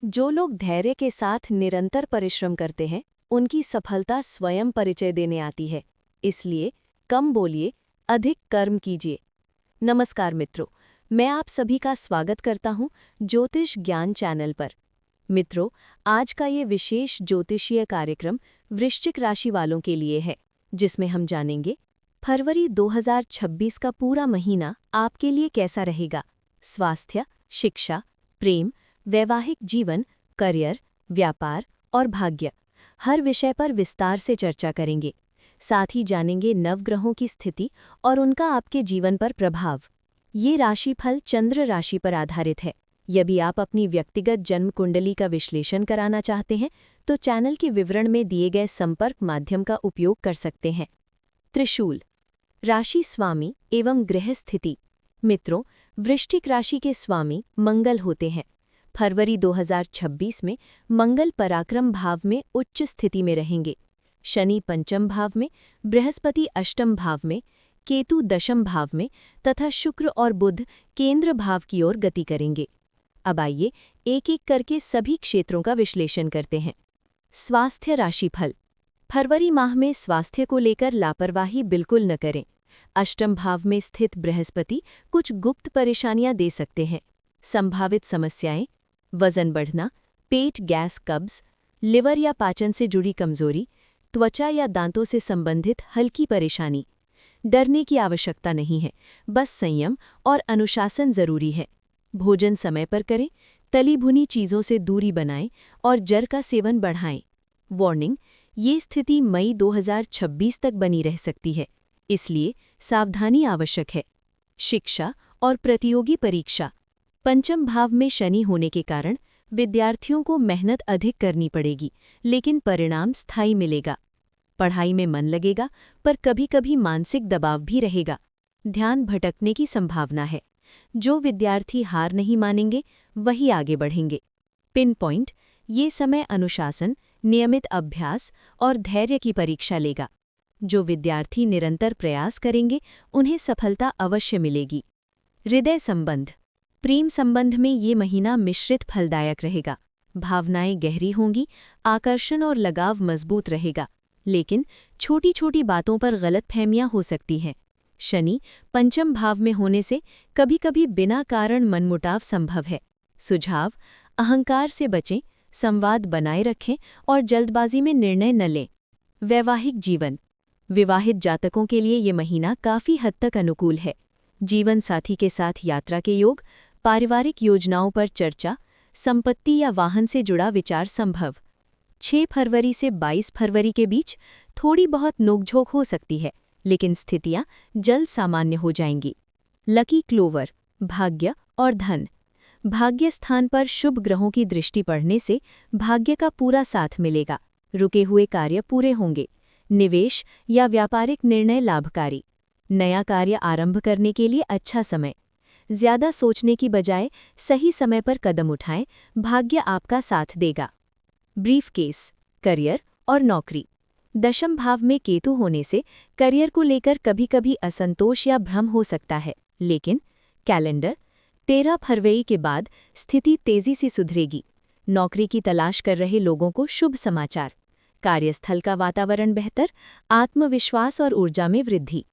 जो लोग धैर्य के साथ निरंतर परिश्रम करते हैं, उनकी सफलता स्वयं परिचय देने आती है। इसलिए कम बोलिए, अधिक कर्म कीजिए। नमस्कार मित्रों, मैं आप सभी का स्वागत करता हूं ज्योतिष ज्ञान चैनल पर। मित्रों, आज का ये विशेष ज्योतिषीय कार्यक्रम वृश्चिक राशि वालों के लिए है, जिसमें हम जानेंगे फरवरी 2026 का पूरा महीना आपके लिए कैसा रहेगा। स्वास्थ्य, शिक्षा, प्रेम, वैवाहिक जीवन, करियर, व्यापार और भाग्य, हर विषय पर विस्तार से चर्चा करेंगे। साथ ही जानेंगे नवग्रहों की स्थिति और उनका आपके जीवन पर प्रभाव। ये राशिफल चंद्र राशि पर आधारित है। यदि आप अपनी व्यक्तिगत जन्म कुंडली का विश्लेषण कराना चाहते हैं, तो चैनल के विवरण में दिए गए संपर्क माध्यम का उपयोग कर सकते हैं। त्रिशूल, राशि स्वामी एवं ग्रह स्थिति। मित्रों, वृश्चिक राशि के स्वामी मंगल होते हैं। फरवरी 2026 में मंगल पराक्रम भाव में उच्च स्थिति में रहेंगे। शनि पंचम भाव में, बृहस्पति अष्टम भाव में, केतु दशम भाव में तथा शुक्र और बुध केंद्र भाव की ओर गति करेंगे। अब आइए एक एक करके सभी क्षेत्रों का विश्लेषण करते हैं। स्वास्थ्य राशिफल। फरवरी माह में स्वास्थ्य को लेकर लापरवाही बिल्कुल न करें। अष्टम भाव में स्थित बृहस्पति कुछ गुप्त परेशानियां दे सकते हैं। संभावित समस्याएं: वजन बढ़ना, पेट गैस कब्ज, लिवर या पाचन से जुड़ी कमजोरी, त्वचा या दांतों से संबंधित हल्की परेशानी। डरने की आवश्यकता नहीं है, बस संयम और अनुशासन जरूरी है। भोजन समय पर करें, तली भुनी चीज़ों से दूरी बनाएं और जर का सेवन बढ़ाएं। वार्निंग: ये स्थिति मई 2026 तक बनी रह सकती है, इसलिए सावधानी आवश्यक है। शिक्षा और प्रतियोगी परीक्षा। पंचम भाव में शनि होने के कारण विद्यार्थियों को मेहनत अधिक करनी पड़ेगी, लेकिन परिणाम स्थायी मिलेगा। पढ़ाई में मन लगेगा, पर कभी-कभी मानसिक दबाव भी रहेगा। ध्यान भटकने की संभावना है। जो विद्यार्थी हार नहीं मानेंगे, वही आगे बढ़ेंगे। पिन पॉइंट: ये समय अनुशासन, नियमित अभ्यास और धैर्य की परीक्षा लेगा। जो विद्यार्थी निरंतर प्रयास करेंगे, उन्हें सफलता अवश्य मिलेगी। हृदय संबंध। प्रेम संबंध में ये महीना मिश्रित फलदायक रहेगा। भावनाएं गहरी होंगी, आकर्षण और लगाव मजबूत रहेगा, लेकिन छोटी-छोटी बातों पर गलतफहमियां हो सकती हैं। शनि पंचम भाव में होने से कभी-कभी बिना कारण मनमुटाव संभव है। सुझाव: अहंकार से बचें, संवाद बनाए रखें और जल्दबाजी में निर्णय न लें। वैवाहिक जीवन। विवाहित जातकों के लिए ये महीना काफी हद तक अनुकूल है। जीवन साथी के साथ यात्रा के योग, पारिवारिक योजनाओं पर चर्चा, संपत्ति या वाहन से जुड़ा विचार संभव। 6 फरवरी से 22 फरवरी के बीच थोड़ी बहुत नोकझोंक हो सकती है, लेकिन स्थितियां जल्द सामान्य हो जाएंगी। लकी क्लोवर, भाग्य और धन। भाग्य स्थान पर शुभ ग्रहों की दृष्टि पड़ने से भाग्य का पूरा साथ मिलेगा। रुके हुए कार्य पूरे होंगे। निवेश या व्यापारिक निर्णय लाभकारी। नया कार्य आरंभ करने के लिए अच्छा समय। ज्यादा सोचने की बजाय सही समय पर कदम उठाएं, भाग्य आपका साथ देगा। ब्रीफकेस, करियर और नौकरी। दशम भाव में केतु होने से करियर को लेकर कभी-कभी असंतोष या भ्रम हो सकता है, लेकिन कैलेंडर 13 फरवरी के बाद स्थिति तेजी से सुधरेगी। नौकरी की तलाश कर रहे लोगों को शुभ समाचार। कार्यस्थल का वातावरण बेहतर, आत्मविश्वास और ऊर्जा में वृद्धि।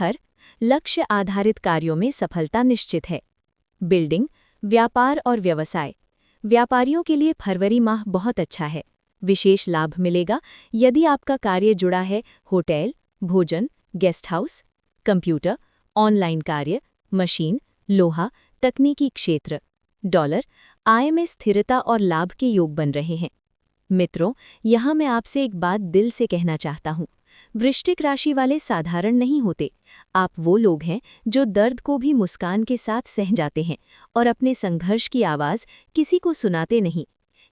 थर, लक्ष्य आधारित कार्यों में सफलता निश्चित है। बिल्डिंग, व्यापार और व्यवसाय। व्यापारियों के लिए फरवरी माह बहुत अच्छा है। विशेष लाभ मिलेगा यदि आपका कार्य जुड़ा है होटल, भोजन, गेस्ट हाउस, कंप्यूटर, ऑनलाइन कार्य, मशीन, लोहा, तकनीकी क्षेत्र। डॉलर, आय में स्थिरता और लाभ के योग बन रहे हैं। मित्रों, यहाँ मैं आपसे एक बात दिल से कहना चाहता हूँ। वृश्चिक राशि वाले साधारण नहीं होते। आप वो लोग हैं जो दर्द को भी मुस्कान के साथ सह जाते हैं और अपने संघर्ष की आवाज़ किसी को सुनाते नहीं।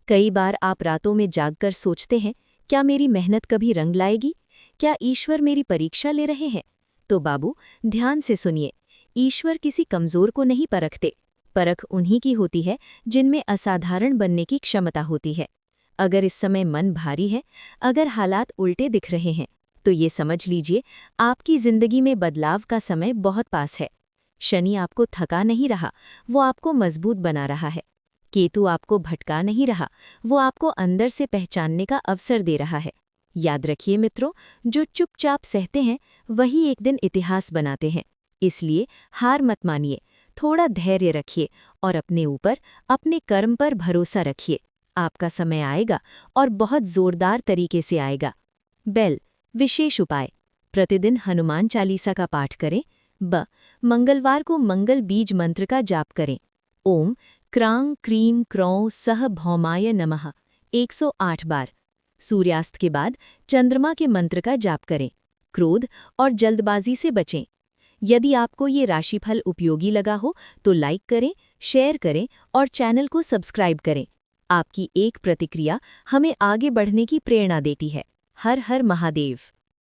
कई बार आप रातों में जागकर सोचते हैं, क्या मेरी मेहनत कभी रंग लाएगी? क्या ईश्वर मेरी परीक्षा ले रहे हैं? तो बाबू, ध्यान से सुनिए। ईश्वर किसी कमज़ोर को नहीं परखते। परख उन्हीं की होती है जिनमें असाधारण बनने की क्षमता होती है। अगर इस समय मन भारी है, अगर हालात उल्टे दिख रहे हैं, तो ये समझ लीजिए आपकी जिंदगी में बदलाव का समय बहुत पास है। शनि आपको थका नहीं रहा, वो आपको मजबूत बना रहा है। केतु आपको भटका नहीं रहा, वो आपको अंदर से पहचानने का अवसर दे रहा है। याद रखिए मित्रों, जो चुपचाप सहते हैं वही एक दिन इतिहास बनाते हैं। इसलिए हार मत मानिए, थोड़ा धैर्य रखिए और अपने ऊपर, अपने कर्म पर भरोसा रखिए। आपका समय आएगा और बहुत जोरदार तरीके से आएगा। विशेष उपाय: प्रतिदिन हनुमान चालीसा का पाठ करें। मंगलवार को मंगल बीज मंत्र का जाप करें। ओम क्रां क्रीं क्रौं सह भौमाय नमः 108 बार। सूर्यास्त के बाद चंद्रमा के मंत्र का जाप करें। क्रोध और जल्दबाजी से बचें। यदि आपको ये राशिफल उपयोगी लगा हो तो लाइक करें, शेयर करें और चैनल को सब्सक्राइब करें। आपकी एक प्रतिक्रिया हमें आगे बढ़ने की प्रेरणा देती है। हर हर महादेव।